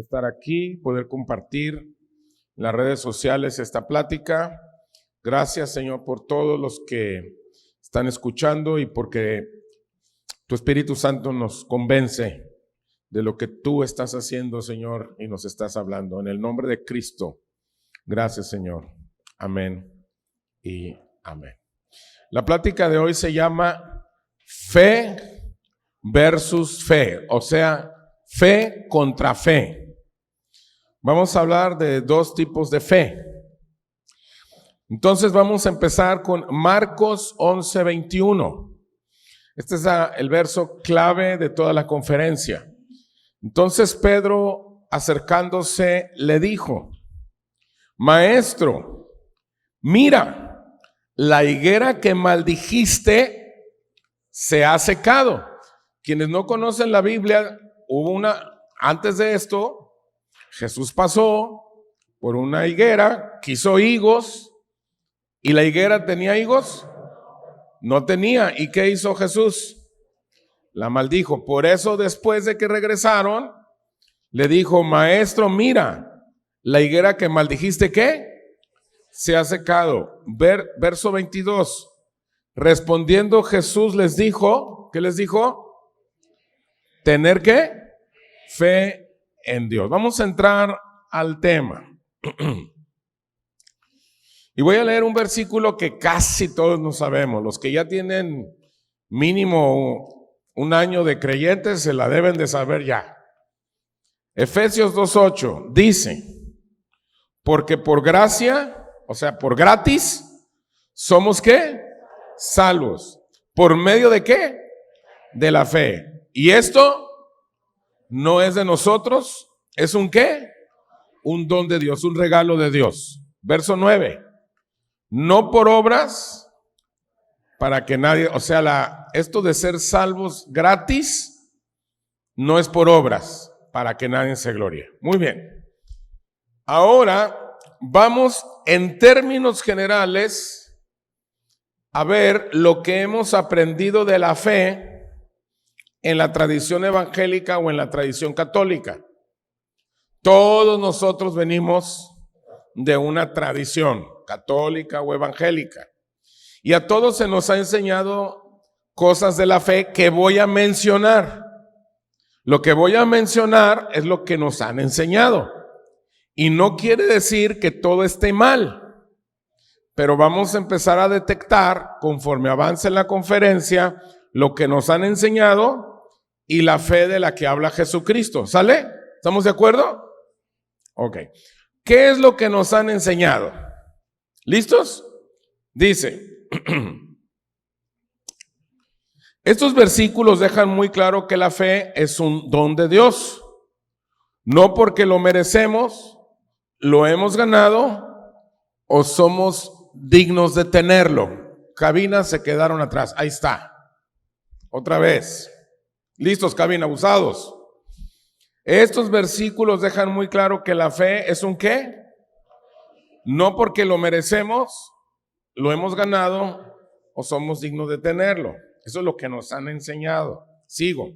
estar aquí, poder compartir en las redes sociales esta plática. Gracias, Señor, por todos los que están escuchando y porque tu Espíritu Santo nos convence de lo que tú estás haciendo, Señor, y nos estás hablando. En el nombre de Cristo, gracias, Señor. Amén y amén. La plática de hoy se llama Fe versus Fe, o sea, fe contra fe. Vamos a hablar de dos tipos de fe. Entonces vamos a empezar con Marcos 11:21. Este es el verso clave de toda la conferencia. Entonces Pedro, acercándose, le dijo: Maestro, mira, la higuera que maldijiste se ha secado. Quienes no conocen la Biblia, antes de esto, Jesús pasó por una higuera, quiso higos, y la higuera ¿tenía higos? No tenía. ¿Y qué hizo Jesús? La maldijo. Por eso, después de que regresaron, le dijo: Maestro, mira, la higuera que maldijiste, ¿qué? Se ha secado. Verso 22. Respondiendo Jesús les dijo, ¿qué les dijo? Tener ¿qué? Fe en Dios. Vamos a entrar al tema. Y voy a leer un versículo que casi todos nos sabemos. Los que ya tienen mínimo un año de creyentes se la deben de saber ya. Efesios 2:8 dice: porque por gracia, o sea, por gratis, somos ¿qué? Salvos. ¿Por medio de qué? De la fe. Y esto no es de nosotros, es un ¿qué? Un don de Dios, un regalo de Dios. Verso 9. No por obras, para que nadie, o sea, esto de ser salvos gratis, no es por obras, para que nadie se glorie. Muy bien. Ahora vamos en términos generales a ver lo que hemos aprendido de la fe en la tradición evangélica o en la tradición católica. Todos nosotros venimos de una tradición católica o evangélica, y a todos se nos ha enseñado cosas de la fe que voy a mencionar. Lo que voy a mencionar es lo que nos han enseñado, y no quiere decir que todo esté mal, pero vamos a empezar a detectar, conforme avance la conferencia, lo que nos han enseñado y la fe de la que habla Jesucristo. ¿Sale? ¿Estamos de acuerdo? Ok. ¿Qué es lo que nos han enseñado? ¿Listos? Dice, estos versículos dejan muy claro que la fe es un don de Dios. No porque lo merecemos, lo hemos ganado o somos dignos de tenerlo. Cabinas se quedaron atrás. Ahí está. Otra vez. ¿Listos, cabina? Abusados. Estos versículos dejan muy claro que la fe es un ¿qué? No porque lo merecemos, lo hemos ganado o somos dignos de tenerlo. Eso es lo que nos han enseñado. Sigo.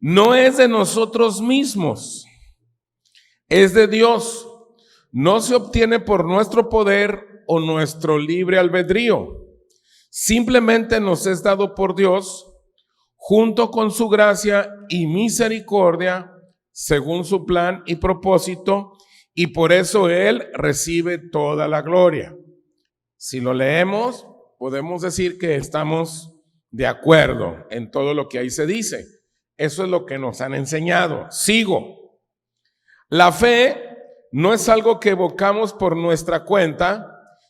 No es de nosotros mismos, es de Dios. No se obtiene por nuestro poder o nuestro libre albedrío. Simplemente nos es dado por Dios, junto con su gracia y misericordia, según su plan y propósito, y por eso Él recibe toda la gloria. Si lo leemos, podemos decir que estamos de acuerdo en todo lo que ahí se dice. Eso es lo que nos han enseñado. Sigo. La fe no es algo que evocamos por nuestra cuenta,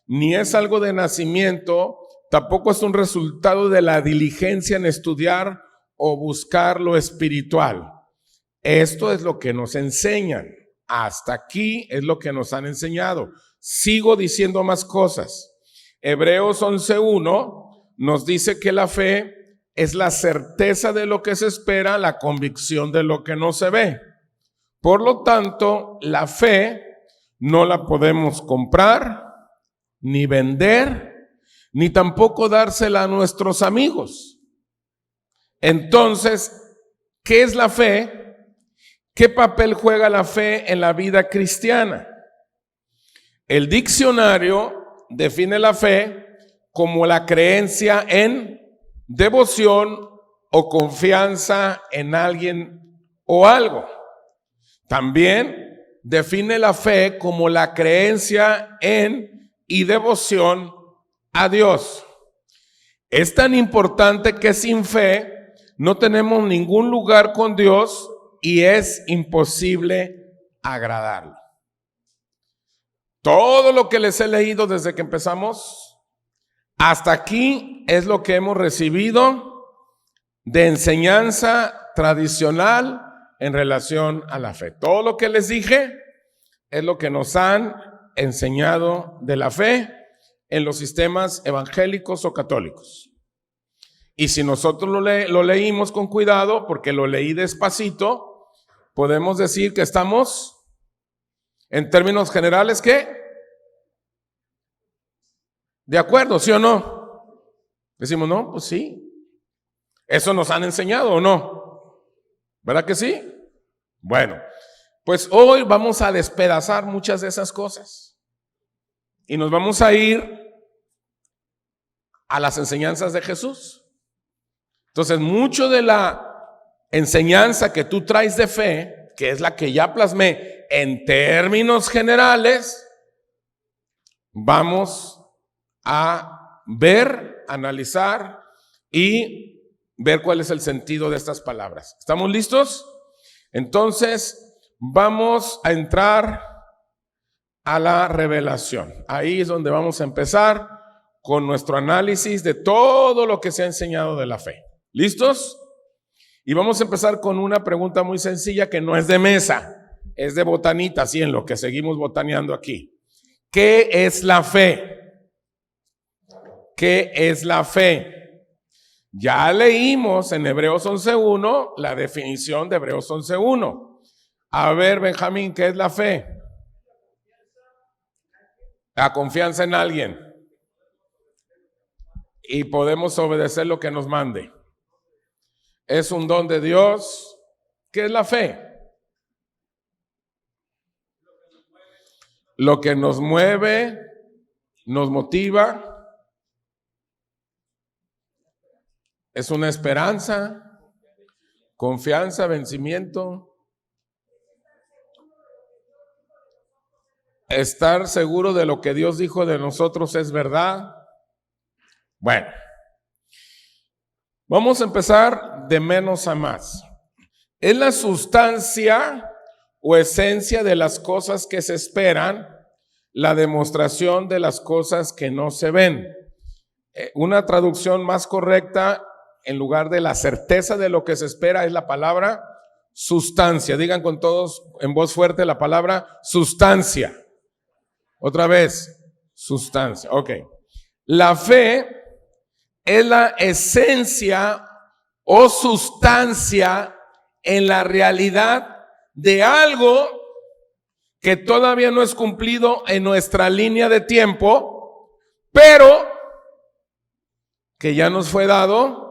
ni es algo de nacimiento, tampoco es un resultado de la diligencia en estudiar o buscar lo espiritual. Esto es lo que nos enseñan. Hasta aquí es lo que nos han enseñado. Sigo diciendo más cosas. Hebreos 11:1 nos dice que la fe es la certeza de lo que se espera, la convicción de lo que no se ve. Por lo tanto, la fe no la podemos comprar, ni vender, ni tampoco dársela a nuestros amigos. Entonces, ¿qué es la fe? ¿Qué papel juega la fe en la vida cristiana? El diccionario define la fe como la creencia en devoción o confianza en alguien o algo. También define la fe como la creencia en y devoción a Dios. Es tan importante que sin fe no tenemos ningún lugar con Dios y es imposible agradarlo. Todo lo que les he leído desde que empezamos hasta aquí es lo que hemos recibido de enseñanza tradicional en relación a la fe. Todo lo que les dije es lo que nos han enseñado de la fe en los sistemas evangélicos o católicos. Y si nosotros lo leímos con cuidado, porque lo leí despacito, podemos decir que estamos, en términos generales, ¿qué? ¿De acuerdo, sí o no? Decimos, no, pues sí. ¿Eso nos han enseñado o no? ¿Verdad que sí? Bueno, pues hoy vamos a despedazar muchas de esas cosas. Y nos vamos a ir a las enseñanzas de Jesús. Entonces, mucho de la enseñanza que tú traes de fe, que es la que ya plasmé en términos generales, vamos a ver, analizar y ver cuál es el sentido de estas palabras. ¿Estamos listos? Entonces, vamos a entrar a la revelación. Ahí es donde vamos a empezar con nuestro análisis de todo lo que se ha enseñado de la fe. ¿Listos? Y vamos a empezar con una pregunta muy sencilla que no es de mesa, es de botanita, así en lo que seguimos botaneando aquí. ¿Qué es la fe? ¿Qué es la fe? Ya leímos en Hebreos 11.1 la definición de Hebreos 11.1. A ver, Benjamín, ¿qué es la fe? La confianza en alguien. Y podemos obedecer lo que nos mande. Es un don de Dios. ¿Qué es la fe? Lo que nos mueve, nos motiva. Es una esperanza, confianza, vencimiento. Estar seguro de lo que Dios dijo de nosotros es verdad. Bueno, vamos a empezar de menos a más. Es la sustancia o esencia de las cosas que se esperan, la demostración de las cosas que no se ven. Una traducción más correcta, en lugar de la certeza de lo que se espera, es la palabra sustancia. Digan con todos en voz fuerte la palabra sustancia. Otra vez, sustancia. Ok. La fe es la esencia o sustancia en la realidad de algo que todavía no es cumplido en nuestra línea de tiempo, pero que ya nos fue dado.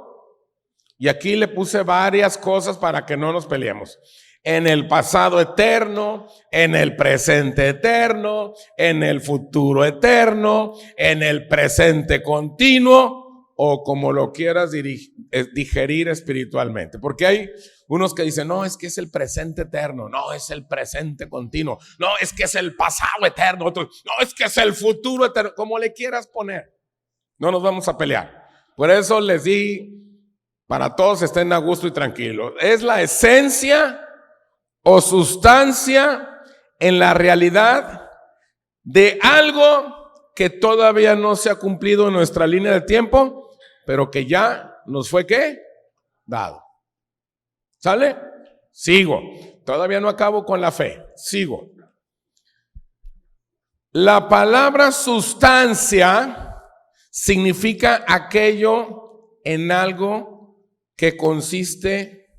Y aquí le puse varias cosas para que no nos peleemos. En el pasado eterno, en el presente eterno, en el futuro eterno, en el presente continuo, o como lo quieras digerir espiritualmente. Porque hay unos que dicen, no, es que es el presente eterno, no, es el presente continuo, no, es que es el pasado eterno, otro, no, es que es el futuro eterno, como le quieras poner. No nos vamos a pelear. Por eso les di, para todos estén a gusto y tranquilos. Es la esencia o sustancia en la realidad de algo que todavía no se ha cumplido en nuestra línea de tiempo, pero que ya nos fue ¿qué? Dado. ¿Sale? Sigo. Todavía no acabo con la fe. Sigo. La palabra sustancia significa aquello en algo que consiste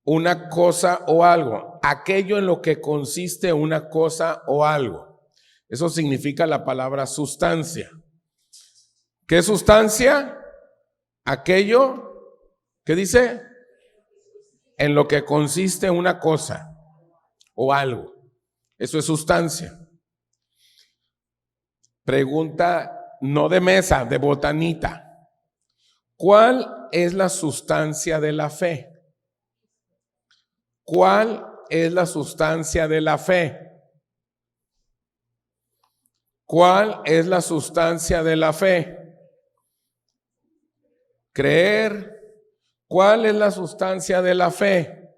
una cosa o algo. Aquello en lo que consiste una cosa o algo. Eso significa la palabra sustancia. ¿Qué sustancia? Aquello, ¿qué dice? en lo que consiste una cosa o algo. Eso es sustancia. Pregunta no de mesa, de botanita. ¿Cuál es la sustancia de la fe? ¿Cuál es la sustancia de la fe? ¿Cuál es la sustancia de la fe? Creer. ¿Cuál es la sustancia de la fe?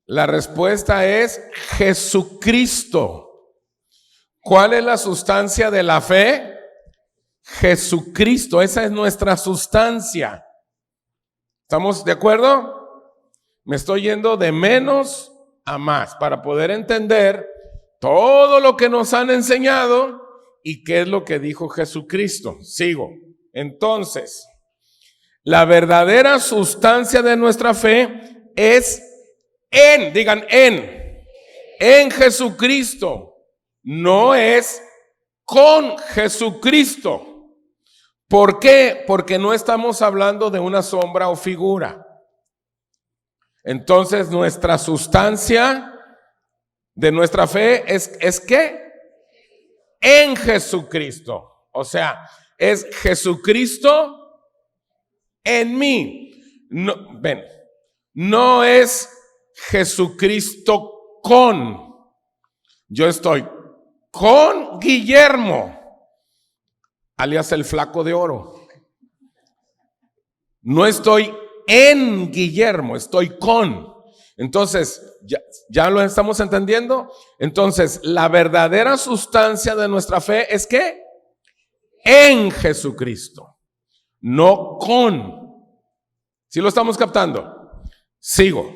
La respuesta es Jesucristo. ¿Cuál es la sustancia de la fe? Jesucristo. Esa es nuestra sustancia. ¿Estamos de acuerdo? Me estoy yendo de menos a más para poder entender todo lo que nos han enseñado y qué es lo que dijo Jesucristo. Sigo. Entonces, la verdadera sustancia de nuestra fe es digan en Jesucristo. No es con Jesucristo. ¿Por qué? Porque no estamos hablando de una sombra o figura. Entonces, nuestra sustancia de nuestra fe es ¿qué? En Jesucristo. O sea, es Jesucristo en mí. No es Jesucristo con. Yo estoy con Guillermo, alias el flaco de oro. No estoy en Guillermo, estoy con. Entonces, ¿ya lo estamos entendiendo? Entonces, la verdadera sustancia de nuestra fe es ¿qué? En Jesucristo, no con. ¿Sí lo estamos captando? Sigo.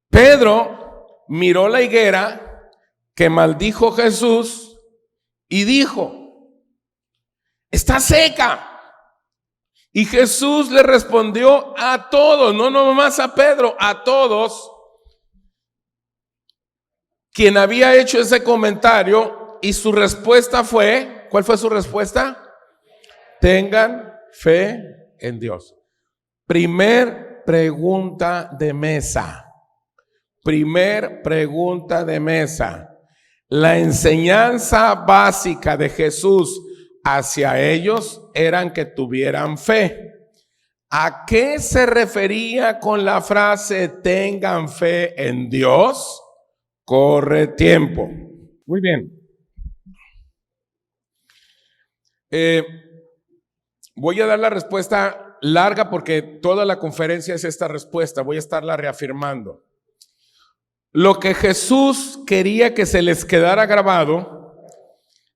Pedro miró la higuera que maldijo Jesús y dijo: está seca. Y Jesús le respondió a todos, no nomás a Pedro, a todos, quien había hecho ese comentario, y su respuesta fue, ¿cuál fue su respuesta? Tengan fe en Dios. Primer pregunta de mesa. Primer pregunta de mesa. La enseñanza básica de Jesús hacia ellos eran que tuvieran fe. ¿A qué se refería con la frase tengan fe en Dios? Corre tiempo. Muy bien. Voy a dar la respuesta larga porque toda la conferencia es esta respuesta. Voy a estarla reafirmando. Lo que Jesús quería que se les quedara grabado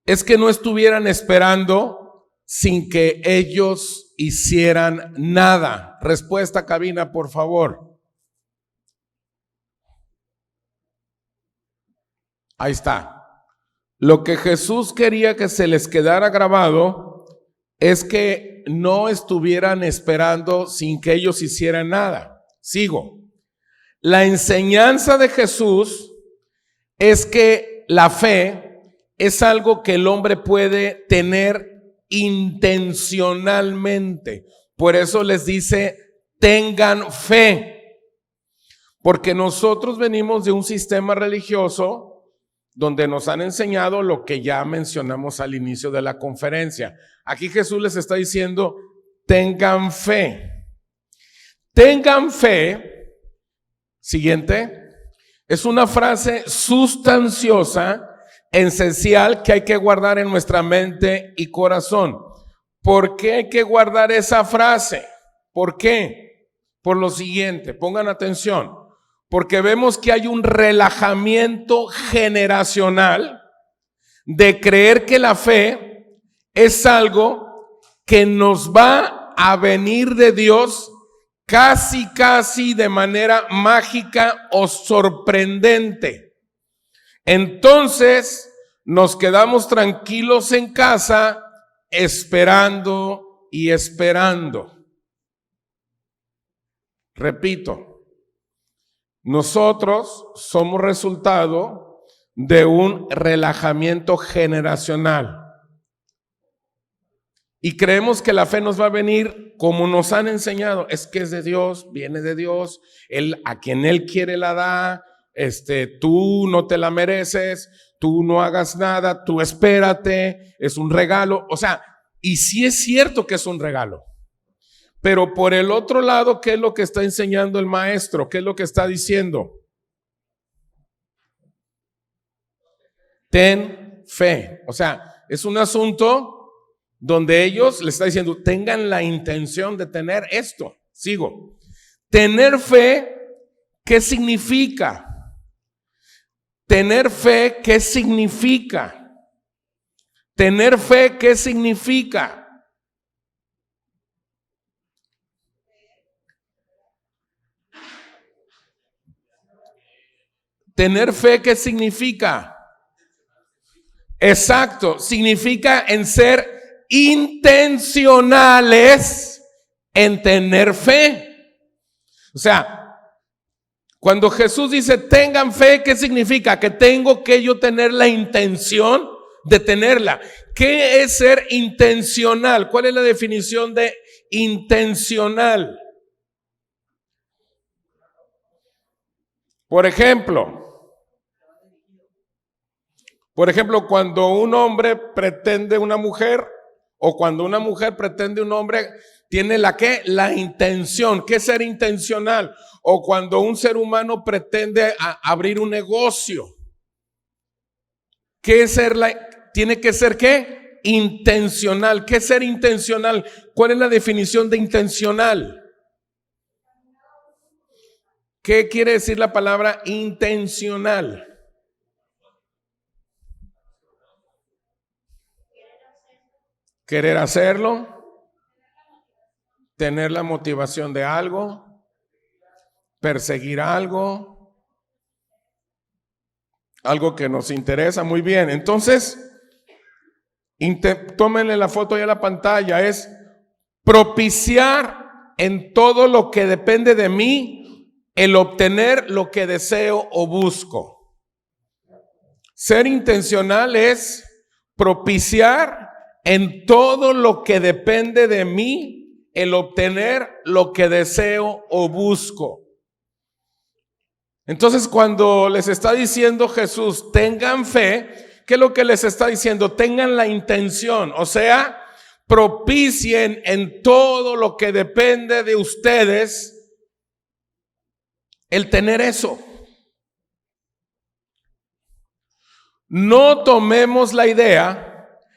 es que no estuvieran esperando sin que ellos hicieran nada. Respuesta, cabina, por favor. Ahí está. Lo que Jesús quería que se les quedara grabado es que no estuvieran esperando sin que ellos hicieran nada. Sigo. La enseñanza de Jesús es que la fe es algo que el hombre puede tener intencionalmente. Por eso les dice, tengan fe. Porque nosotros venimos de un sistema religioso donde nos han enseñado lo que ya mencionamos al inicio de la conferencia. Aquí Jesús les está diciendo, tengan fe. Tengan fe. Siguiente. Es una frase sustanciosa, esencial, que hay que guardar en nuestra mente y corazón. ¿Por qué hay que guardar esa frase? ¿Por qué? Por lo siguiente, pongan atención. Porque vemos que hay un relajamiento generacional de creer que la fe es algo que nos va a venir de Dios casi de manera mágica o sorprendente. Entonces nos quedamos tranquilos en casa esperando y esperando. Repito. Nosotros somos resultado de un relajamiento generacional. Y creemos que la fe nos va a venir como nos han enseñado. Es que es de Dios, viene de Dios. Él, a quien Él quiere la da. Tú no te la mereces. Tú no hagas nada. Tú espérate. Es un regalo. O sea, y sí es cierto que es un regalo. Pero por el otro lado, ¿qué es lo que está enseñando el maestro? ¿Qué es lo que está diciendo? Ten fe. O sea, es un asunto donde ellos le está diciendo, tengan la intención de tener esto. Sigo. Tener fe, ¿qué significa? Tener fe, ¿qué significa? Tener fe, ¿qué significa? Tener fe, ¿qué significa? Exacto, significa en ser intencionales en tener fe. O sea, cuando Jesús dice tengan fe, ¿qué significa? Que tengo que yo tener la intención de tenerla. ¿Qué es ser intencional? ¿Cuál es la definición de intencional? Por ejemplo, cuando un hombre pretende una mujer, o cuando una mujer pretende un hombre, tiene la ¿qué? La intención. ¿Qué es ser intencional? O cuando un ser humano pretende abrir un negocio. ¿Qué es ser tiene que ser qué? Intencional. ¿Qué es ser intencional? ¿Cuál es la definición de intencional? ¿Qué quiere decir la palabra intencional? Querer hacerlo, tener la motivación de algo, perseguir algo que nos interesa. Muy bien, entonces, tómenle la foto ahí a la pantalla. Es propiciar en todo lo que depende de mí el obtener lo que deseo o busco. Ser intencional es propiciar en todo lo que depende de mí el obtener lo que deseo o busco. Entonces, cuando les está diciendo Jesús, tengan fe, ¿qué es lo que les está diciendo? Tengan la intención, o sea, propicien en todo lo que depende de ustedes el tener eso. No tomemos la idea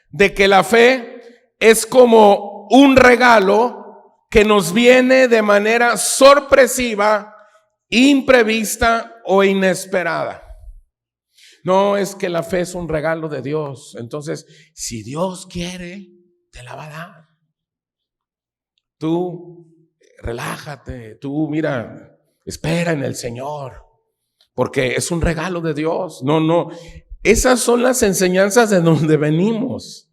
de que la fe es como un regalo que nos viene de manera sorpresiva, imprevista o inesperada. No, es que la fe es un regalo de Dios. Entonces, si Dios quiere, te la va a dar. Tú relájate, tú mira, espera en el Señor, porque es un regalo de Dios. No. Esas son las enseñanzas de donde venimos.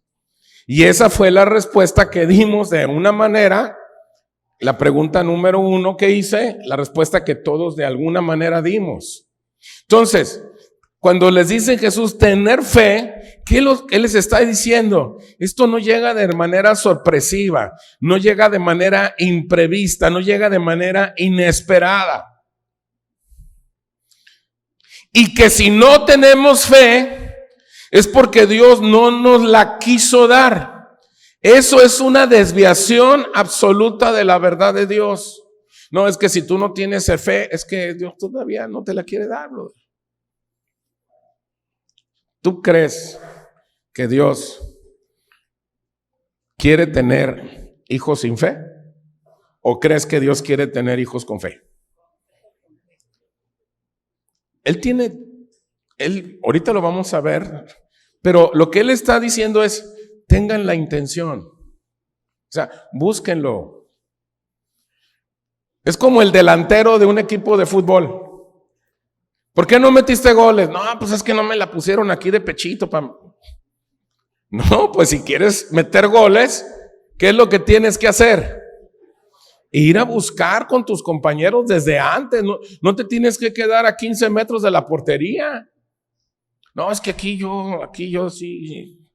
Y esa fue la respuesta que dimos de una manera. La pregunta número 1 que hice, la respuesta que todos de alguna manera dimos. Entonces, cuando les dice Jesús tener fe, ¿qué les está diciendo? Esto no llega de manera sorpresiva, no llega de manera imprevista, no llega de manera inesperada. Y que si no tenemos fe, es porque Dios no nos la quiso dar. Eso es una desviación absoluta de la verdad de Dios. No, es que si tú no tienes fe, es que Dios todavía no te la quiere dar, brother. ¿Tú crees que Dios quiere tener hijos sin fe? ¿O crees que Dios quiere tener hijos con fe? Ahorita lo vamos a ver, pero lo que Él está diciendo es, tengan la intención. O sea, búsquenlo. Es como el delantero de un equipo de fútbol. ¿Por qué no metiste goles? No, pues es que no me la pusieron aquí de pechito. No, pues si quieres meter goles, ¿qué es lo que tienes que hacer? Ir a buscar con tus compañeros desde antes. No te tienes que quedar a 15 metros de la portería. No, es que aquí yo sí.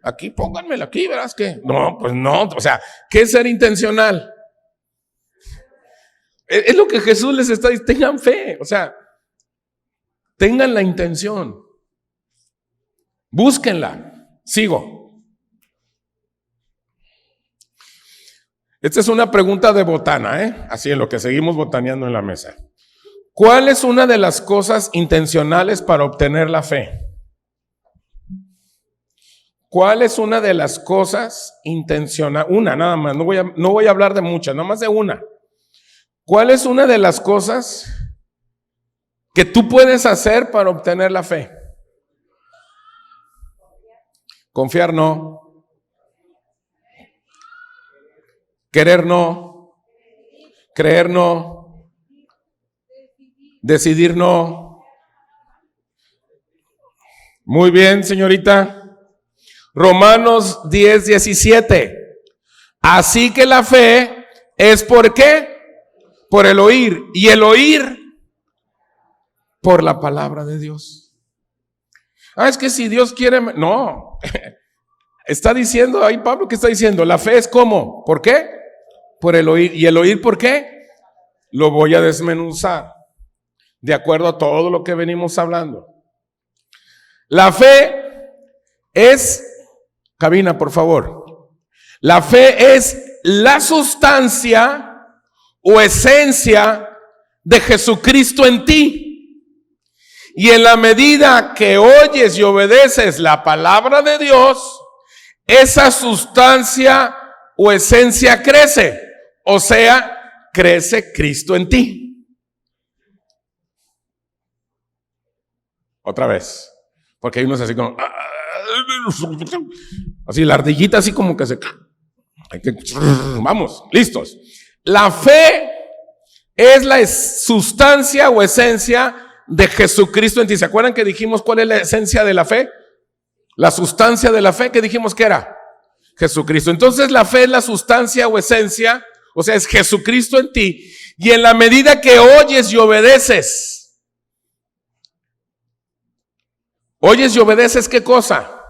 Aquí, pónganmela aquí, verás que. No, pues no, o sea, ¿qué es ser intencional? Es lo que Jesús les está diciendo, tengan fe, o sea, tengan la intención. Búsquenla. Sigo. Esta es una pregunta de botana, así en lo que seguimos botaneando en la mesa. ¿Cuál es una de las cosas intencionales para obtener la fe? ¿Cuál es una de las cosas intencionales? Una, nada más, no voy a hablar de muchas, nada más de una. ¿Cuál es una de las cosas que tú puedes hacer para obtener la fe? Confiar no. Querer no. Creer no. Decidir no. Muy bien, señorita. Romanos 10:17. Así que la fe es ¿por qué? Por el oír. Y el oír por la palabra de Dios. Es que si Dios quiere, no. Está diciendo ahí Pablo, ¿qué está diciendo? La fe es ¿cómo? ¿Por qué? Por el oír. ¿Y el oír por qué? Lo voy a desmenuzar de acuerdo a todo lo que venimos hablando. La fe es, cabina por favor, la fe es la sustancia o esencia de Jesucristo en ti. Y en la medida que oyes y obedeces la palabra de Dios, esa sustancia o esencia crece. O sea, crece Cristo en ti. Otra vez. Porque hay unos así como, así la ardillita así como que se, vamos, listos. La fe es la sustancia o esencia de Jesucristo en ti. ¿Se acuerdan que dijimos cuál es la esencia de la fe? La sustancia de la fe, que dijimos que era Jesucristo. Entonces la fe es la sustancia o esencia, o sea, es Jesucristo en ti. Y en la medida que oyes y obedeces, ¿qué cosa?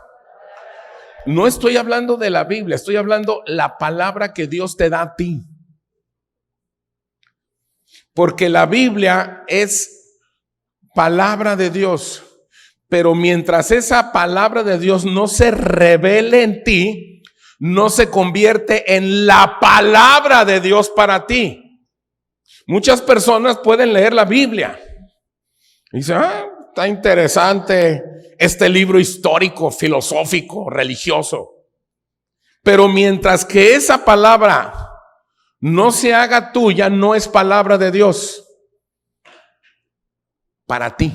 No estoy hablando de la Biblia, estoy hablando la palabra que Dios te da a ti. Porque la Biblia es palabra de Dios, pero mientras esa palabra de Dios no se revele en ti, no se convierte en la palabra de Dios para ti. Muchas personas pueden leer la Biblia y dicen, está interesante este libro histórico, filosófico, religioso. Pero mientras que esa palabra no se haga tuya, no es palabra de Dios para ti.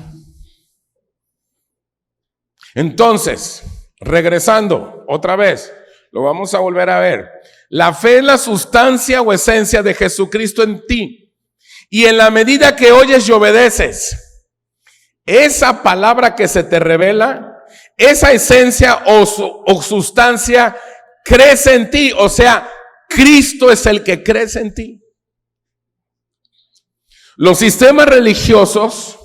Entonces, regresando otra vez, lo vamos a volver a ver. La fe es la sustancia o esencia de Jesucristo en ti. Y en la medida que oyes y obedeces, esa palabra que se te revela, esa esencia o sustancia crece en ti. O sea, Cristo es el que crece en ti. Los sistemas religiosos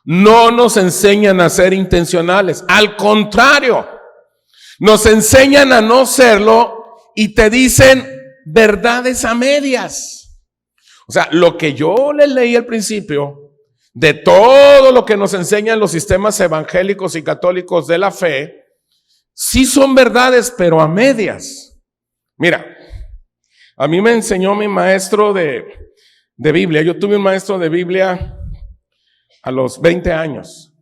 no nos enseñan a ser intencionales. Al contrario, nos enseñan a no serlo y te dicen verdades a medias. O sea, lo que yo les leí al principio, de todo lo que nos enseñan los sistemas evangélicos y católicos de la fe, sí son verdades, pero a medias. Mira, a mí me enseñó mi maestro de Biblia. Yo tuve un maestro de Biblia a los 20 años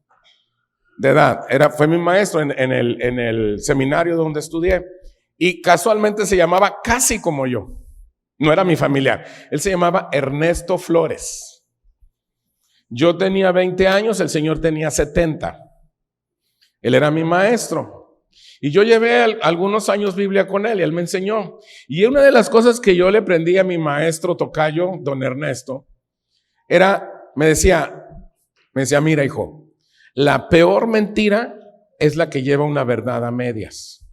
de edad. Fue mi maestro en el seminario donde estudié. Y casualmente se llamaba casi como yo. No era mi familiar. Él se llamaba Ernesto Flores. Yo tenía 20 años, el señor tenía 70. Él era mi maestro. Y yo llevé algunos años Biblia con él y él me enseñó. Y una de las cosas que yo le aprendí a mi maestro tocayo, don Ernesto, me decía, mira hijo, la peor mentira es la que lleva una verdad a medias.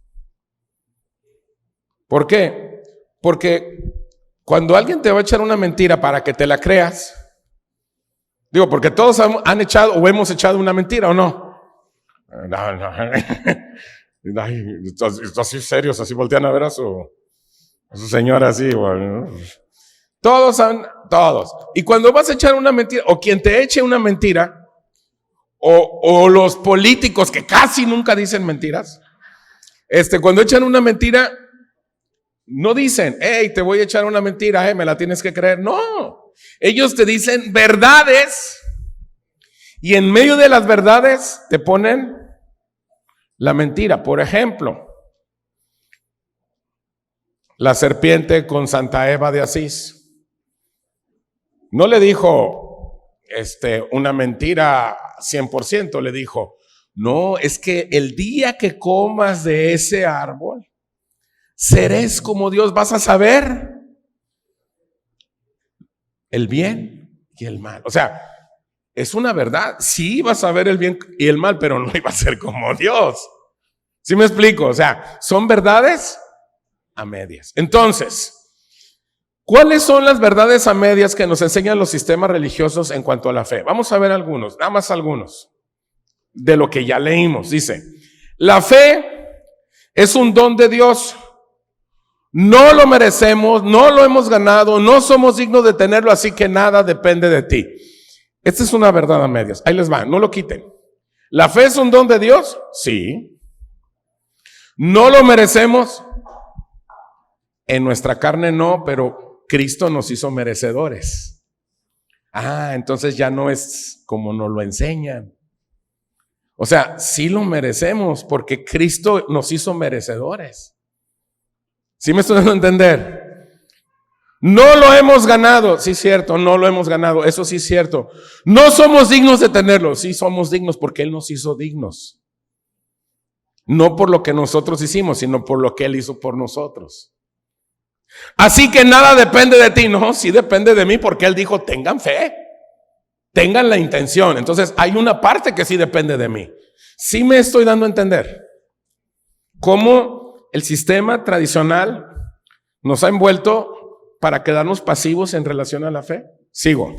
¿Por qué? Porque cuando alguien te va a echar una mentira para que te la creas, digo, porque todos han echado o hemos echado una mentira, ¿o no? No. Ay, así serios, así voltean a ver a su señora así, bueno. Todos. Y cuando vas a echar una mentira, o quien te eche una mentira, o los políticos que casi nunca dicen mentiras, cuando echan una mentira, no dicen, hey, te voy a echar una mentira, me la tienes que creer. No, ellos te dicen verdades, y en medio de las verdades te ponen la mentira. Por ejemplo, la serpiente con Santa Eva de Asís. No le dijo una mentira 100%, le dijo, no, es que el día que comas de ese árbol, seréis como Dios, vas a saber el bien y el mal. O sea, es una verdad, sí vas a ver el bien y el mal, pero no iba a ser como Dios. ¿Sí me explico? O sea, son verdades a medias. Entonces, ¿cuáles son las verdades a medias que nos enseñan los sistemas religiosos en cuanto a la fe? Vamos a ver algunos, nada más algunos, de lo que ya leímos. Dice, la fe es un don de Dios. No lo merecemos, no lo hemos ganado, no somos dignos de tenerlo, así que nada depende de ti. Esta es una verdad a medias. Ahí les va, no lo quiten. ¿La fe es un don de Dios? Sí. ¿No lo merecemos? En nuestra carne no, pero Cristo nos hizo merecedores. Entonces ya no es como nos lo enseñan. O sea, sí lo merecemos porque Cristo nos hizo merecedores. ¿Sí me estoy dando a entender? No lo hemos ganado, sí, cierto, no lo hemos ganado, eso sí es cierto. No somos dignos de tenerlo, sí somos dignos porque Él nos hizo dignos. No por lo que nosotros hicimos, sino por lo que Él hizo por nosotros. Así que nada depende de ti, no, sí depende de mí porque Él dijo, tengan fe, tengan la intención. Entonces hay una parte que sí depende de mí. Sí me estoy dando a entender cómo el sistema tradicional nos ha envuelto para quedarnos pasivos en relación a la fe. Sigo.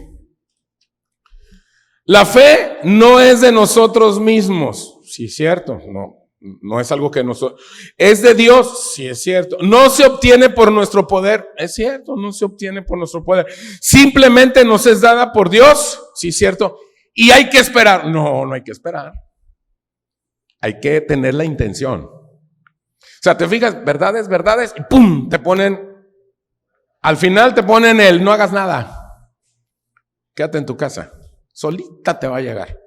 La fe no es de nosotros mismos. Sí, cierto, no es algo que nosotros... Es de Dios, sí es cierto. No se obtiene por nuestro poder. Es cierto, no se obtiene por nuestro poder. Simplemente nos es dada por Dios, sí es cierto. Y hay que esperar. No hay que esperar. Hay que tener la intención. O sea, te fijas, verdades, y ¡pum! Te ponen... Al final te ponen no hagas nada. Quédate en tu casa. Solita te va a llegar.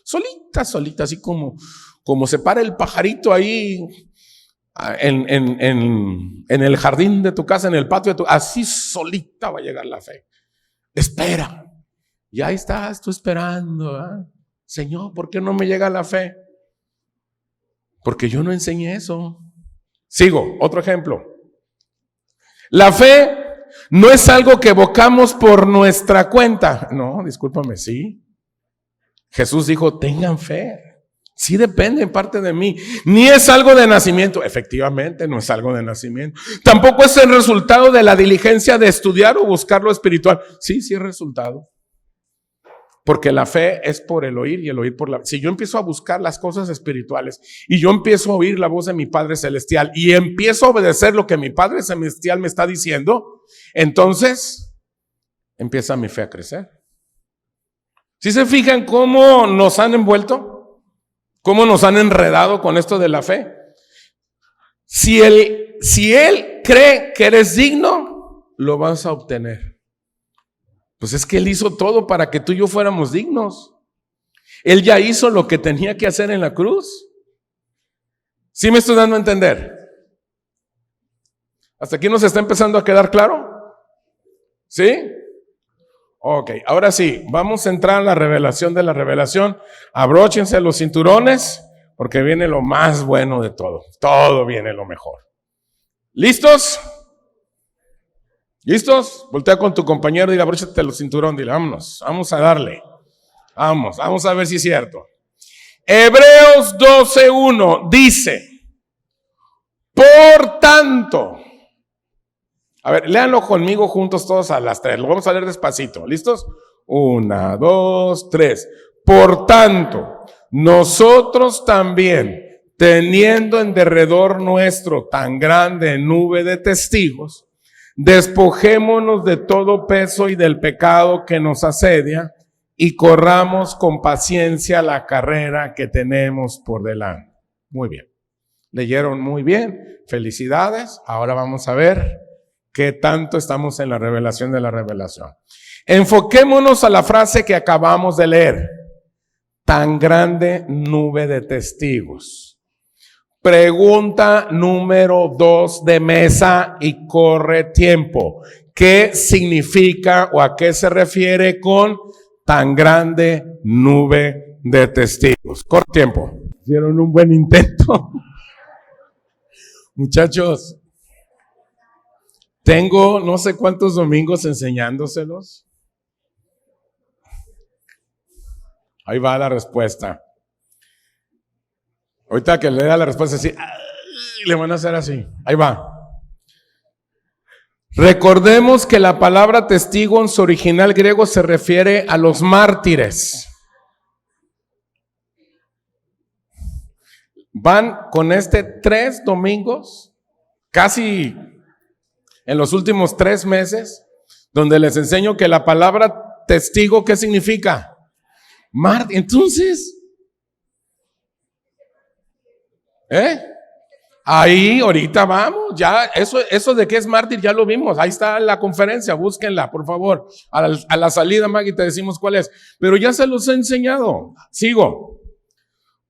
Solita, así como se para el pajarito ahí en el jardín de tu casa, en el patio de tu casa. Así solita va a llegar la fe. Espera. Y ahí estás tú esperando. Señor, ¿por qué no me llega la fe? Porque yo no enseñé eso. Sigo, otro ejemplo. La fe no es algo que evocamos por nuestra cuenta. No, discúlpame, sí. Jesús dijo, tengan fe. Sí depende en parte de mí. Ni es algo de nacimiento. Efectivamente, no es algo de nacimiento. Tampoco es el resultado de la diligencia de estudiar o buscar lo espiritual. Sí es resultado. Porque la fe es por el oír y el oír por la... Si yo empiezo a buscar las cosas espirituales y yo empiezo a oír la voz de mi Padre Celestial y empiezo a obedecer lo que mi Padre Celestial me está diciendo, entonces empieza mi fe a crecer. ¿Sí se fijan cómo nos han envuelto? ¿Cómo nos han enredado con esto de la fe? Si él cree que eres digno, lo vas a obtener. Pues es que Él hizo todo para que tú y yo fuéramos dignos. Él ya hizo lo que tenía que hacer en la cruz. ¿Sí me estoy dando a entender? ¿Hasta aquí nos está empezando a quedar claro? ¿Sí? Ok, ahora sí, vamos a entrar a la revelación de la revelación. Abróchense los cinturones porque viene lo más bueno de todo. Todo viene lo mejor. ¿Listos? ¿Listos? Voltea con tu compañero y dile, abróchate los cinturones, dile, vámonos, vamos a darle. Vamos a ver si es cierto. Hebreos 12:1 dice, por tanto, a ver, léanlo conmigo juntos todos a las 3, lo vamos a leer despacito, ¿listos? 1, 2, 3. Por tanto, nosotros también, teniendo en derredor nuestro tan grande nube de testigos, despojémonos de todo peso y del pecado que nos asedia y corramos con paciencia la carrera que tenemos por delante. Muy bien. Leyeron muy bien. Felicidades. Ahora vamos a ver qué tanto estamos en la revelación de la revelación. Enfoquémonos a la frase que acabamos de leer. Tan grande nube de testigos. Pregunta número 2 de mesa y corre tiempo. ¿Qué significa o a qué se refiere con tan grande nube de testigos? Corre tiempo. Hicieron un buen intento. Muchachos, tengo no sé cuántos domingos enseñándoselos. Ahí va la respuesta. Ahorita que lea la respuesta así, le van a hacer así. Ahí va. Recordemos que la palabra testigo en su original griego se refiere a los mártires. Van con 3 domingos, casi en los últimos 3 meses, donde les enseño que la palabra testigo, ¿qué significa? Mártir. Entonces, ahí ahorita vamos, ya eso de qué es mártir ya lo vimos, ahí está la conferencia, búsquenla por favor, a la salida Maggie te decimos cuál es, pero ya se los he enseñado. Sigo.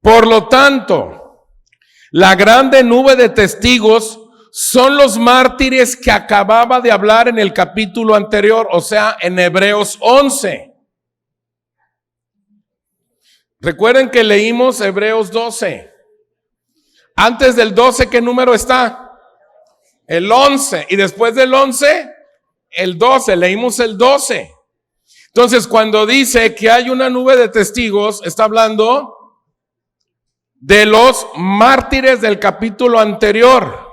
Por lo tanto, la grande nube de testigos son los mártires que acababa de hablar en el capítulo anterior, o sea, en Hebreos 11. Recuerden que leímos Hebreos 12. Antes del 12, ¿qué número está? El 11. Y después del 11, el 12. Leímos el 12. Entonces, cuando dice que hay una nube de testigos, está hablando de los mártires del capítulo anterior.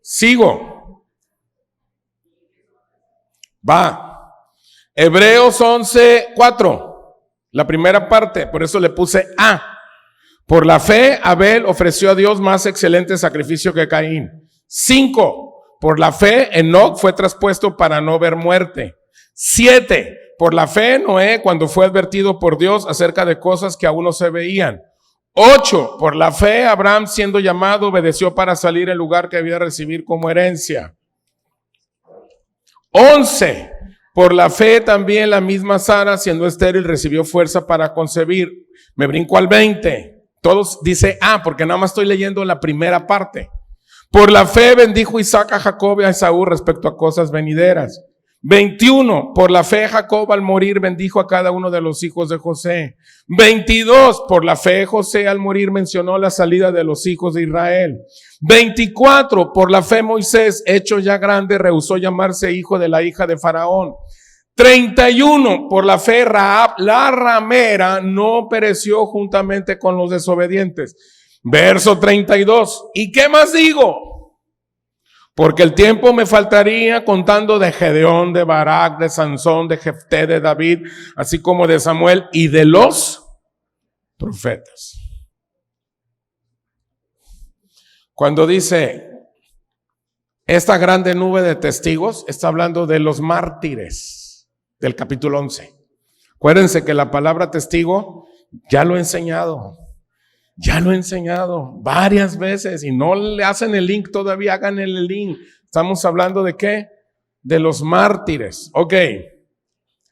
Sigo. Va. Hebreos 11:4. La primera parte, por eso le puse A. Por la fe, Abel ofreció a Dios más excelente sacrificio que Caín. 5. Por la fe, Enoc fue traspuesto para no ver muerte. 7. Por la fe, Noé, cuando fue advertido por Dios acerca de cosas que aún no se veían. 8. Por la fe, Abraham, siendo llamado, obedeció para salir del lugar que había de recibir como herencia. 11. Por la fe también la misma Sara, siendo estéril, recibió fuerza para concebir. Me brinco al 20. Todos dice porque nada más estoy leyendo la primera parte. Por la fe bendijo Isaac a Jacob y a Esaú respecto a cosas venideras. 21. Por la fe Jacob al morir bendijo a cada uno de los hijos de José. 22. Por la fe José al morir mencionó la salida de los hijos de Israel. 24. Por la fe Moisés, hecho ya grande, rehusó llamarse hijo de la hija de Faraón. 31. Por la fe Rahab, la ramera, no pereció juntamente con los desobedientes. Verso 32. ¿Y qué más digo? Porque el tiempo me faltaría contando de Gedeón, de Barak, de Sansón, de Jefté, de David, así como de Samuel y de los profetas. Cuando dice esta grande nube de testigos, está hablando de los mártires del capítulo 11. Acuérdense que la palabra testigo ya lo he enseñado. Ya lo he enseñado varias veces y no le hacen el link todavía, hagan el link. Estamos hablando de ¿qué? De los mártires. Ok.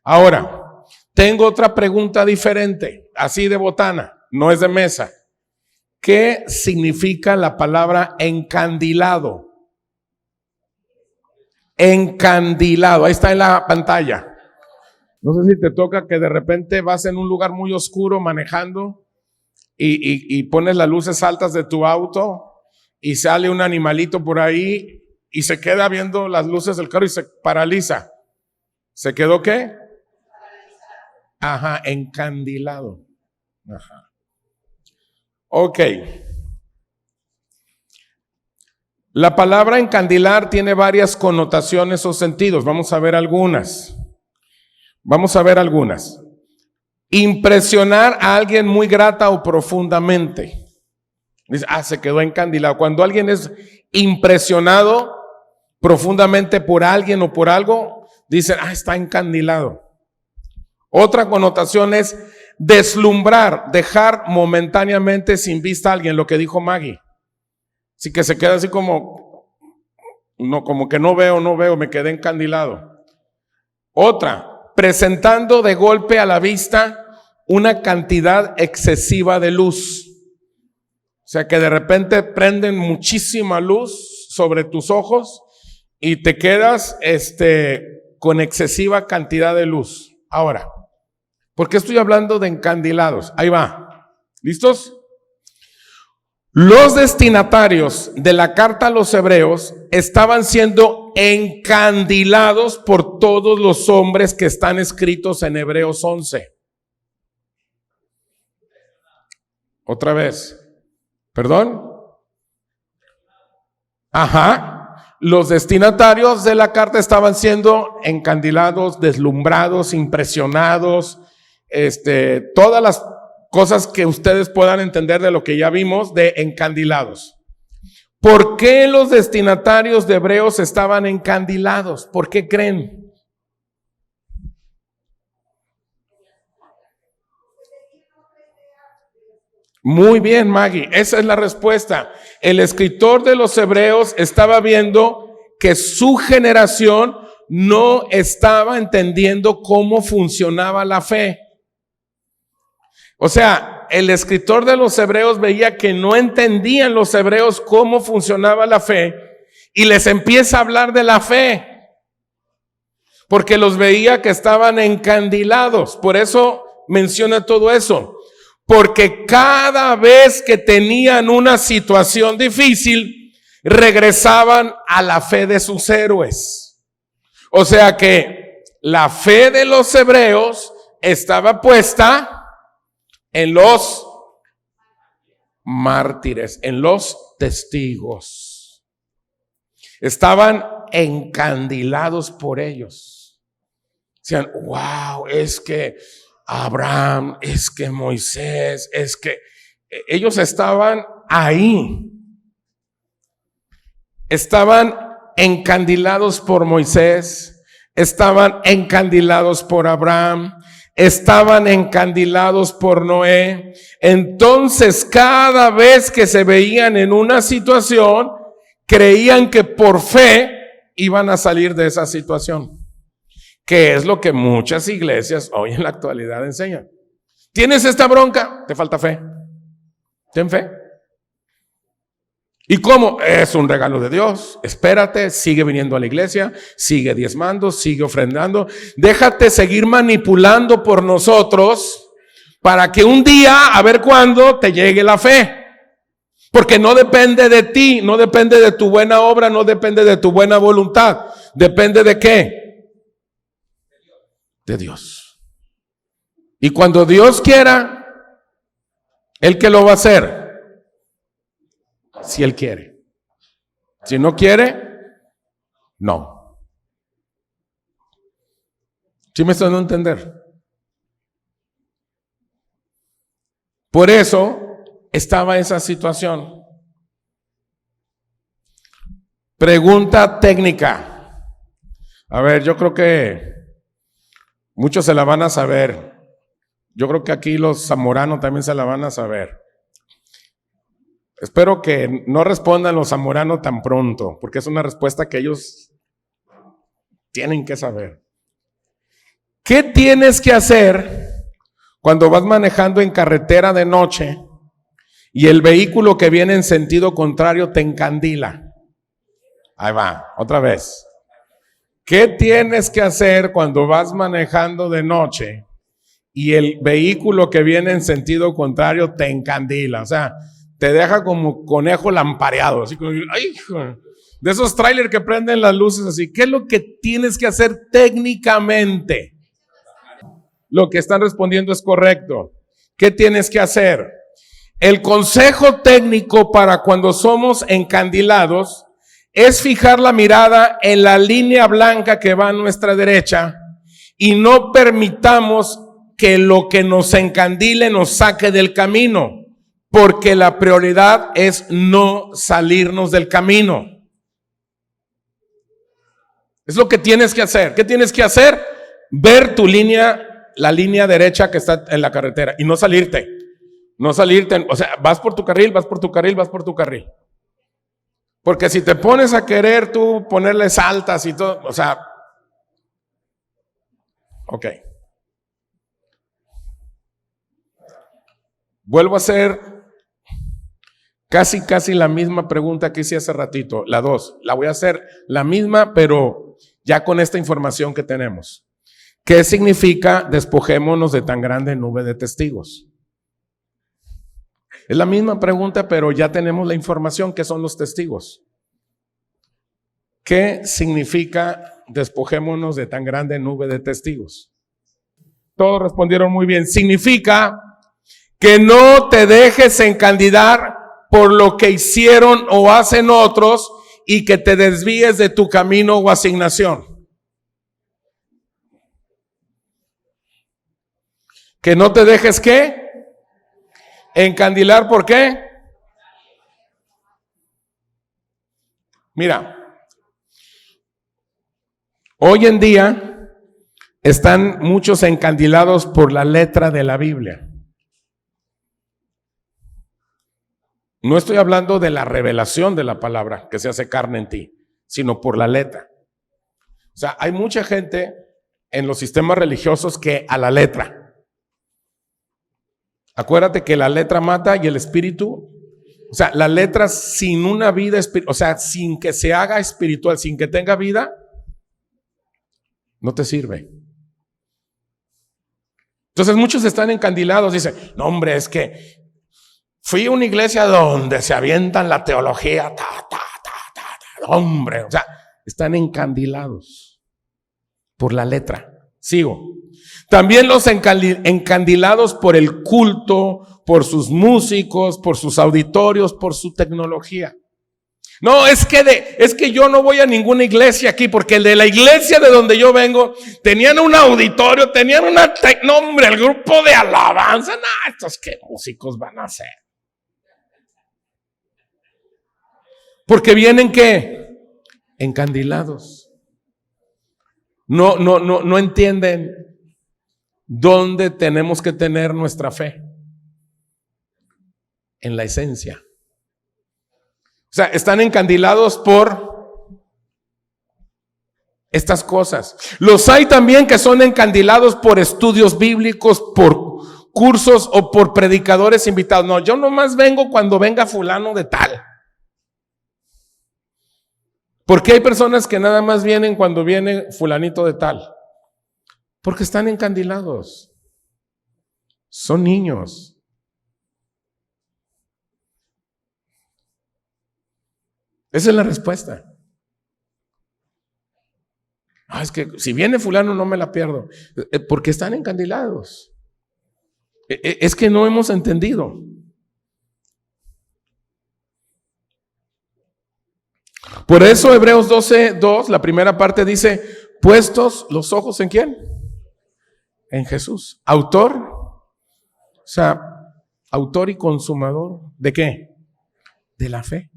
Ahora, tengo otra pregunta diferente, así de botana, no es de mesa. ¿Qué significa la palabra encandilado? Encandilado, ahí está en la pantalla. No sé si te toca que de repente vas en un lugar muy oscuro manejando y pones las luces altas de tu auto y sale un animalito por ahí y se queda viendo las luces del carro y se paraliza. ¿Se quedó qué? Ajá, encandilado. Ajá. Ok. La palabra encandilar tiene varias connotaciones o sentidos. Vamos a ver algunas. Impresionar a alguien muy grata o profundamente. Dice, se quedó encandilado. Cuando alguien es impresionado profundamente por alguien o por algo, dicen, está encandilado. Otra connotación es deslumbrar, dejar momentáneamente sin vista a alguien, lo que dijo Maggie. Así que se queda así como que no veo, me quedé encandilado. Otra, presentando de golpe a la vista una cantidad excesiva de luz. O sea que de repente prenden muchísima luz sobre tus ojos y te quedas con excesiva cantidad de luz. Ahora, ¿por qué estoy hablando de encandilados? Ahí va. ¿Listos? Los destinatarios de la carta a los hebreos estaban siendo encandilados por todos los hombres que están escritos en Hebreos 11. Otra vez. ¿Perdón? Los destinatarios de la carta estaban siendo encandilados, deslumbrados, impresionados, todas las cosas que ustedes puedan entender de lo que ya vimos de encandilados. ¿Por qué los destinatarios de Hebreos estaban encandilados? ¿Por qué creen? Muy bien, Maggie, esa es la respuesta. El escritor de los Hebreos estaba viendo que su generación no estaba entendiendo cómo funcionaba la fe. O sea, el escritor de los Hebreos veía que no entendían los hebreos cómo funcionaba la fe y les empieza a hablar de la fe, porque los veía que estaban encandilados. Por eso menciona todo eso. Porque cada vez que tenían una situación difícil, regresaban a la fe de sus héroes. O sea que la fe de los hebreos estaba puesta en los mártires, en los testigos. Estaban encandilados por ellos. Decían, wow, es que Abraham, es que Moisés, es que ellos estaban ahí. Estaban encandilados por Moisés, estaban encandilados por Abraham, estaban encandilados por Noé. Entonces, cada vez que se veían en una situación, creían que por fe iban a salir de esa situación. Que es lo que muchas iglesias hoy en la actualidad enseñan. ¿Tienes esta bronca? Te falta fe. Ten fe. ¿Y cómo? Es un regalo de Dios. Espérate, sigue viniendo a la iglesia, sigue diezmando, sigue ofrendando. Déjate seguir manipulando por nosotros para que un día, a ver cuándo, te llegue la fe. Porque no depende de ti, no depende de tu buena obra, no depende de tu buena voluntad. ¿Depende de qué? De Dios. Y cuando Dios quiera, ¿Él qué lo va a hacer? Si Él quiere. Si no quiere, no. ¿Sí me están dando a entender? Por eso estaba esa situación. Pregunta técnica. A ver, yo creo que muchos se la van a saber. Yo creo que aquí los zamoranos también se la van a saber. Espero que no respondan los zamoranos tan pronto, porque es una respuesta que ellos tienen que saber. ¿Qué tienes que hacer cuando vas manejando en carretera de noche y el vehículo que viene en sentido contrario te encandila? Ahí va, otra vez. ¿Qué tienes que hacer cuando vas manejando de noche y el vehículo que viene en sentido contrario te encandila? O sea, te deja como conejo lampareado, así como, ¡ay! De esos trailers que prenden las luces así. ¿Qué es lo que tienes que hacer técnicamente? Lo que están respondiendo es correcto. ¿Qué tienes que hacer? El consejo técnico para cuando somos encandilados es fijar la mirada en la línea blanca que va a nuestra derecha y no permitamos que lo que nos encandile nos saque del camino. Porque la prioridad es no salirnos del camino. Es lo que tienes que hacer. ¿Qué tienes que hacer? Ver tu línea, la línea derecha que está en la carretera y no salirte. No salirte. O sea, vas por tu carril, vas por tu carril, vas por tu carril. Porque si te pones a querer tú ponerle saltas y todo, o sea, ok. Vuelvo a hacer casi la misma pregunta que hice hace ratito, la 2. La voy a hacer la misma, pero ya con esta información que tenemos. ¿Qué significa despojémonos de tan grande nube de testigos? Es la misma pregunta, pero ya tenemos la información que son los testigos. ¿Qué significa despojémonos de tan grande nube de testigos? Todos respondieron muy bien. Significa que no te dejes encandidar por lo que hicieron o hacen otros y que te desvíes de tu camino o asignación. Que no te dejes, ¿qué? Encandilar, ¿por qué? Mira, hoy en día están muchos encandilados por la letra de la Biblia. No estoy hablando de la revelación de la palabra que se hace carne en ti, sino por la letra. O sea, hay mucha gente en los sistemas religiosos que a la letra. Acuérdate que la letra mata y el espíritu, o sea, la letra sin una vida espiritual, o sea, sin que se haga espiritual, sin que tenga vida, no te sirve. Entonces muchos están encandilados, dicen, no hombre, es que fui a una iglesia donde se avientan la teología, hombre, o sea, están encandilados por la letra. Sigo. También los encandilados por el culto, por sus músicos, por sus auditorios, por su tecnología. No, es que yo no voy a ninguna iglesia aquí, porque el de la iglesia de donde yo vengo, tenían un auditorio, tenían no hombre, el grupo de alabanza, no, estos qué músicos van a ser. Porque vienen ¿qué? Encandilados. No entienden dónde tenemos que tener nuestra fe. En la esencia. O sea, están encandilados por estas cosas. Los hay también que son encandilados por estudios bíblicos, por cursos o por predicadores invitados. No, yo nomás vengo cuando venga fulano de tal. ¿Por qué hay personas que nada más vienen cuando viene fulanito de tal? Porque están encandilados. Son niños. Esa es la respuesta. Es que si viene fulano no me la pierdo. Porque están encandilados. Es que no hemos entendido. Por eso Hebreos 12:2, la primera parte dice, puestos los ojos ¿en quién? En Jesús. Autor, o sea, autor y consumador, ¿de qué? De la fe.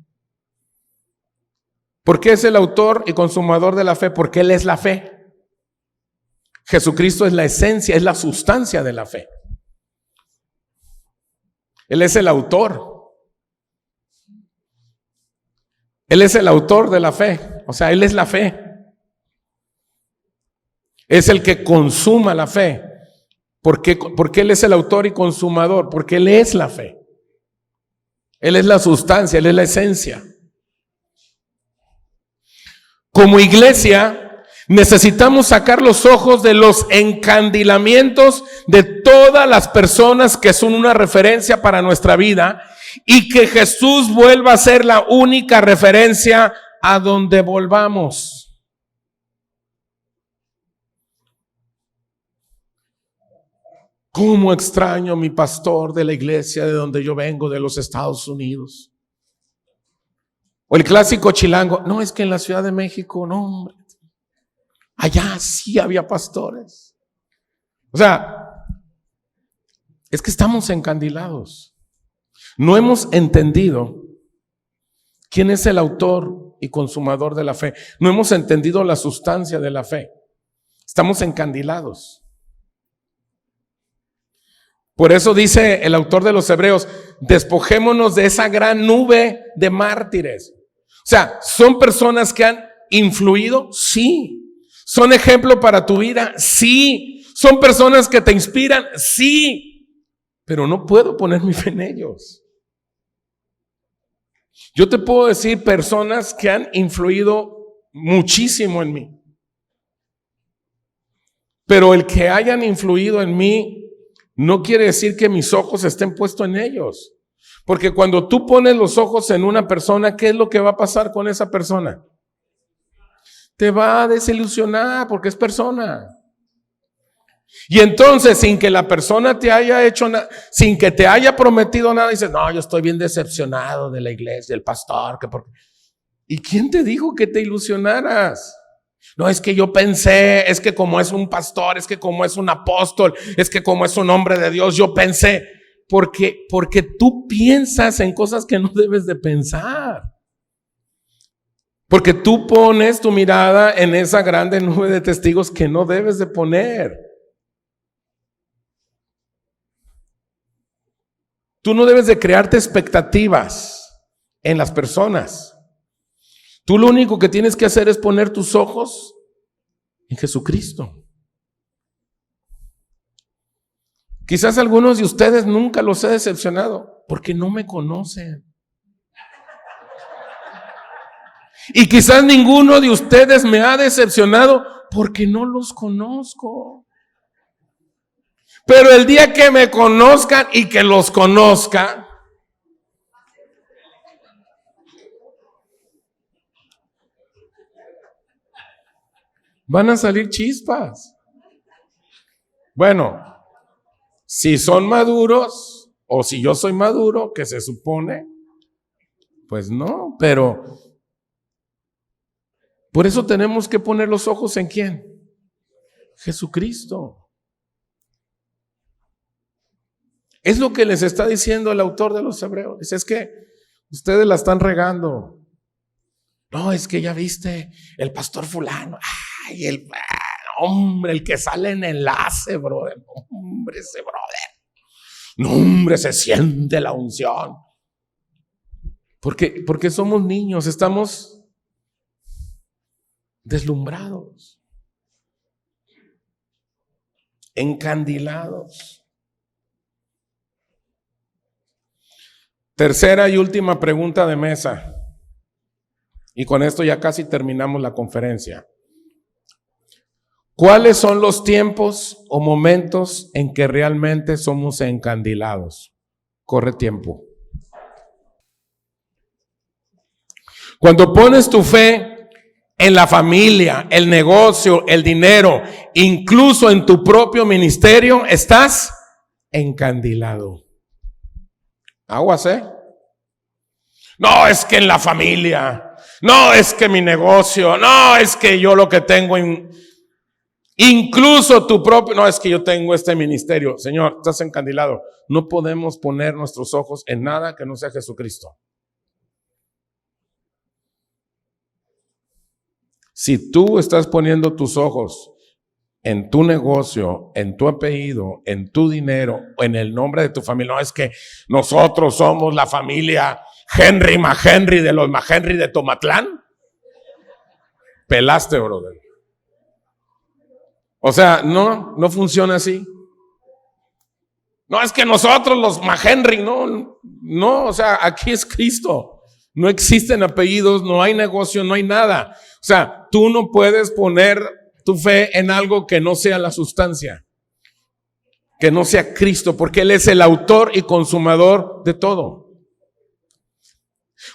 ¿Por qué es el autor y consumador de la fe? Porque Él es la fe. Jesucristo es la esencia, es la sustancia de la fe. Él es el autor. Él es el autor de la fe, o sea, Él es la fe. Es el que consuma la fe. Porque Él es el autor y consumador, porque Él es la fe. Él es la sustancia, Él es la esencia. Como iglesia, necesitamos sacar los ojos de los encandilamientos de todas las personas que son una referencia para nuestra vida y que Jesús vuelva a ser la única referencia a donde volvamos. ¿Cómo extraño a mi pastor de la iglesia de donde yo vengo, de los Estados Unidos? O el clásico chilango, no, es que en la Ciudad de México, no, hombre, allá sí había pastores. O sea, es que estamos encandilados. No hemos entendido quién es el autor y consumador de la fe. No hemos entendido la sustancia de la fe. Estamos encandilados. Por eso dice el autor de los Hebreos, despojémonos de esa gran nube de mártires. O sea, ¿son personas que han influido? Sí. ¿Son ejemplo para tu vida? Sí. ¿Son personas que te inspiran? Sí. Pero no puedo poner mi fe en ellos. Yo te puedo decir personas que han influido muchísimo en mí. Pero el que hayan influido en mí no quiere decir que mis ojos estén puestos en ellos. Porque cuando tú pones los ojos en una persona, ¿qué es lo que va a pasar con esa persona? Te va a desilusionar porque es persona. Y entonces, sin que la persona te haya hecho nada, sin que te haya prometido nada, dices, no, yo estoy bien decepcionado de la iglesia, del pastor. ¿Y quién te dijo que te ilusionaras? No, es que yo pensé, es que como es un pastor, es que como es un apóstol, es que como es un hombre de Dios, yo pensé, porque tú piensas en cosas que no debes de pensar. Porque tú pones tu mirada en esa grande nube de testigos que no debes de poner. Tú no debes de crearte expectativas en las personas. Tú lo único que tienes que hacer es poner tus ojos en Jesucristo. Quizás algunos de ustedes nunca los he decepcionado porque no me conocen. Y quizás ninguno de ustedes me ha decepcionado porque no los conozco. Pero el día que me conozcan y que los conozca, van a salir chispas. Bueno, si son maduros o si yo soy maduro, que se supone, pues no, pero por eso tenemos que poner los ojos ¿en quién? Jesucristo. Es lo que les está diciendo el autor de los Hebreos. Dice, es que ustedes la están regando. No, es que ya viste el pastor fulano. Ay, hombre, el que sale en enlace, brother. Hombre, ese brother. No, hombre, se siente la unción. Porque somos niños, estamos deslumbrados, encandilados. Tercera y última pregunta de mesa. Y con esto ya casi terminamos la conferencia. ¿Cuáles son los tiempos o momentos en que realmente somos encandilados? Corre tiempo. Cuando pones tu fe en la familia, el negocio, el dinero, incluso en tu propio ministerio, estás encandilado. Aguas, ¿eh? No, es que en la familia, no, es que mi negocio, no, es que yo lo que tengo, incluso tu propio, no, es que yo tengo este ministerio. Señor, estás encandilado. No podemos poner nuestros ojos en nada que no sea Jesucristo. Si tú estás poniendo tus ojos en tu negocio, en tu apellido, en tu dinero, o en el nombre de tu familia, no, es que nosotros somos la familia Henry Mahenry de los Mahenry de Tomatlán. Pelaste, brother. O sea, no funciona así. No, es que nosotros los Mahenry, no, o sea, aquí es Cristo. No existen apellidos, no hay negocio, no hay nada. O sea, tú no puedes poner tu fe en algo que no sea la sustancia, que no sea Cristo, porque Él es el autor y consumador de todo.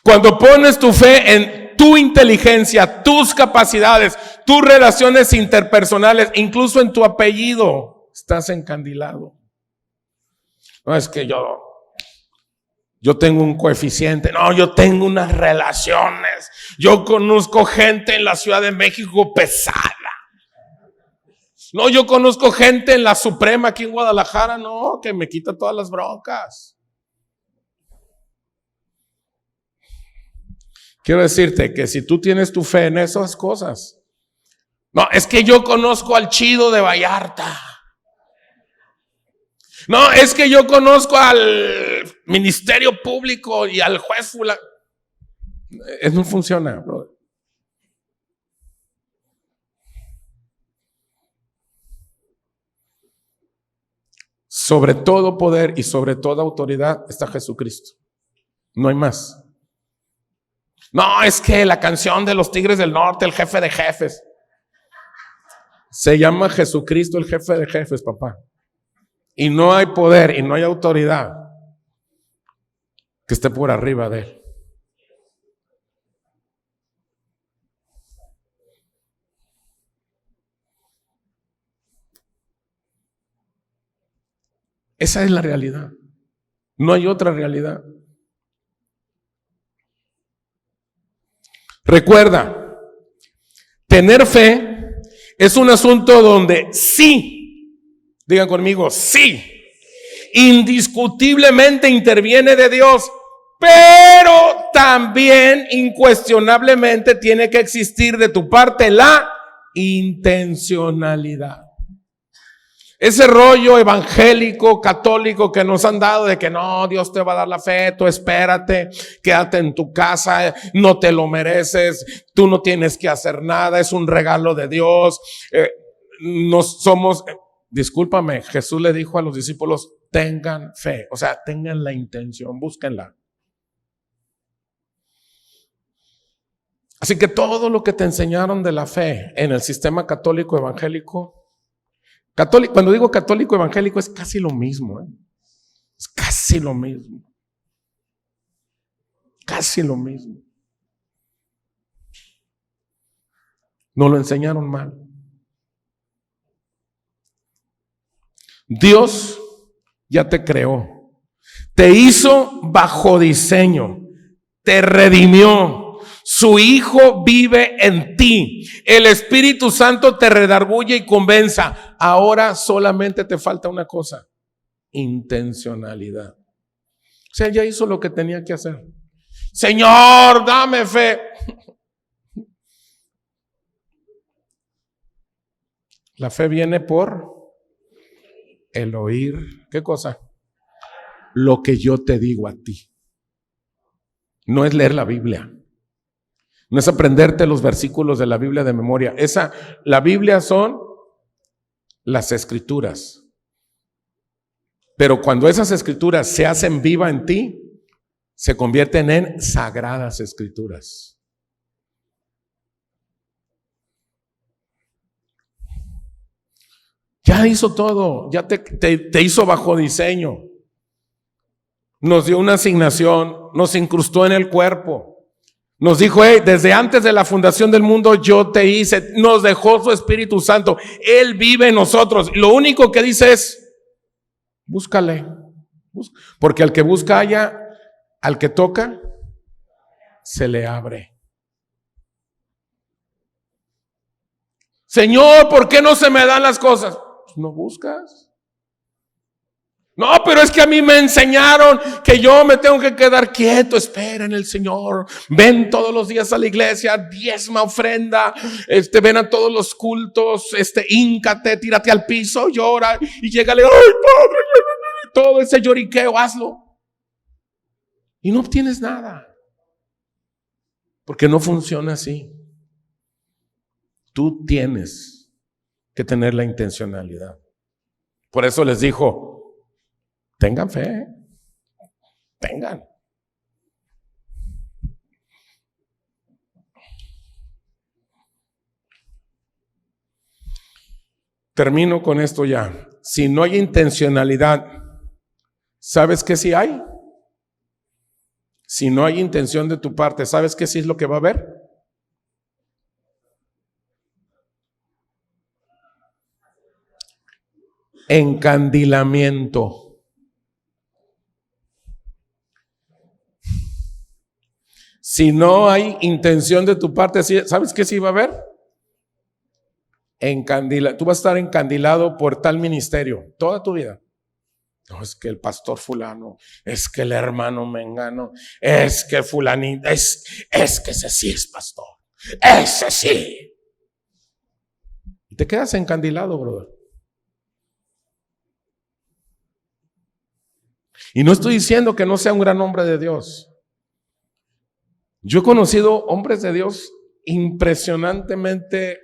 Cuando pones tu fe en tu inteligencia, tus capacidades, tus relaciones interpersonales, incluso en tu apellido, estás encandilado. No es que yo tengo un coeficiente, no, yo tengo unas relaciones, yo conozco gente en la Ciudad de México pesada. No, yo conozco gente en la Suprema aquí en Guadalajara, no, que me quita todas las broncas. quiero decirte que si tú tienes tu fe en esas cosas, no, es que yo conozco al chido de Vallarta. No, es que yo conozco al ministerio público y al juez fulano. Eso no funciona, brother. Sobre todo poder y sobre toda autoridad está Jesucristo. No hay más. No, es que la canción de los Tigres del Norte, el jefe de jefes. Se llama Jesucristo el jefe de jefes, papá. Y no hay poder y no hay autoridad que esté por arriba de él. Esa es la realidad. No hay otra realidad. Recuerda, tener fe es un asunto donde sí, digan conmigo, sí, indiscutiblemente interviene de Dios, pero también incuestionablemente tiene que existir de tu parte la intencionalidad. Ese rollo evangélico, católico que nos han dado de que no, Dios te va a dar la fe, tú espérate, quédate en tu casa, no te lo mereces, tú no tienes que hacer nada, es un regalo de Dios. Discúlpame, Jesús le dijo a los discípulos, tengan fe, o sea, tengan la intención, búsquenla. Así que todo lo que te enseñaron de la fe en el sistema católico evangélico, cuando digo católico evangélico es casi lo mismo, es casi lo mismo. Casi lo mismo. Nos lo enseñaron mal. Dios ya te creó, te hizo bajo diseño, te redimió. Su Hijo vive en ti. El Espíritu Santo te redarguye y convenza. Ahora solamente te falta una cosa: intencionalidad. O sea, ya hizo lo que tenía que hacer. Señor, dame fe. La fe viene por el oír. ¿Qué cosa? Lo que yo te digo a ti. No es leer la Biblia. No es aprenderte los versículos de la Biblia de memoria. La Biblia son las escrituras. Pero cuando esas escrituras se hacen viva en ti, se convierten en sagradas escrituras. Ya hizo todo, ya te hizo bajo diseño. Nos dio una asignación, nos incrustó en el cuerpo. Nos dijo, desde antes de la fundación del mundo yo te hice. Nos dejó su Espíritu Santo. Él vive en nosotros. Lo único que dice es, búscale. Porque al que busca halla, al que toca, se le abre. Señor, ¿por qué no se me dan las cosas? Pues no buscas. No, pero es que a mí me enseñaron que yo me tengo que quedar quieto. Espera en el Señor. Ven todos los días a la iglesia, diezma, ofrenda, ven a todos los cultos, híncate, tírate al piso, llora y llégale, ay Padre, todo ese lloriqueo, hazlo. Y no obtienes nada. Porque no funciona así. Tú tienes que tener la intencionalidad. Por eso les dijo, tengan fe, tengan. Termino con esto ya. Si no hay intencionalidad, ¿sabes qué sí hay? Si no hay intención de tu parte, ¿sabes qué sí es lo que va a haber? Encandilamiento. Si no hay intención de tu parte, ¿sabes qué sí va a haber? Tú vas a estar encandilado por tal ministerio toda tu vida. No, es que el pastor fulano, es que el hermano mengano, es que fulanito, es que ese sí es pastor, ese sí. Y te quedas encandilado, brother. Y no estoy diciendo que no sea un gran hombre de Dios. Yo he conocido hombres de Dios impresionantemente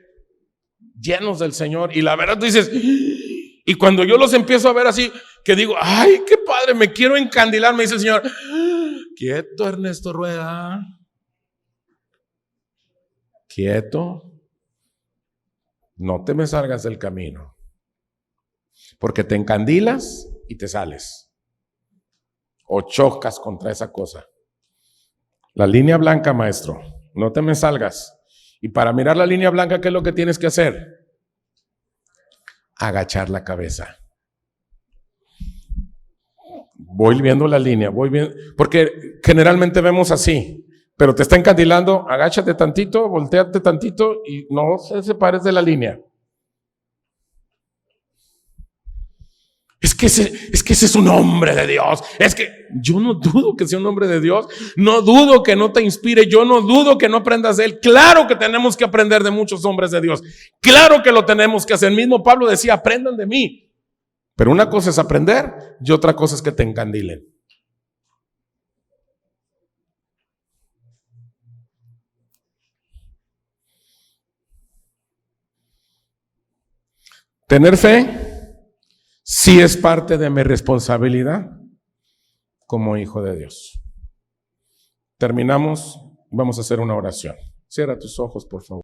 llenos del Señor. Y la verdad tú dices, y cuando yo los empiezo a ver así, que digo, ay, qué padre, me quiero encandilar, me dice el Señor, quieto, Ernesto Rueda. Quieto. No te me salgas del camino. Porque te encandilas y te sales. O chocas contra esa cosa. La línea blanca, maestro. No te me salgas. Y para mirar la línea blanca, ¿qué es lo que tienes que hacer? Agachar la cabeza. Voy viendo la línea, voy viendo, porque generalmente vemos así, pero te está encandilando, agáchate tantito, volteate tantito y no se separes de la línea. Es que ese es un hombre de Dios. Es que yo no dudo que sea un hombre de Dios. No dudo que no te inspire. Yo no dudo que no aprendas de él. Claro que tenemos que aprender de muchos hombres de Dios. Claro que lo tenemos que hacer. El mismo Pablo decía, aprendan de mí. Pero una cosa es aprender y otra cosa es que te encandilen. Tener fe sí es parte de mi responsabilidad como hijo de Dios. Terminamos, vamos a hacer una oración. Cierra tus ojos, por favor.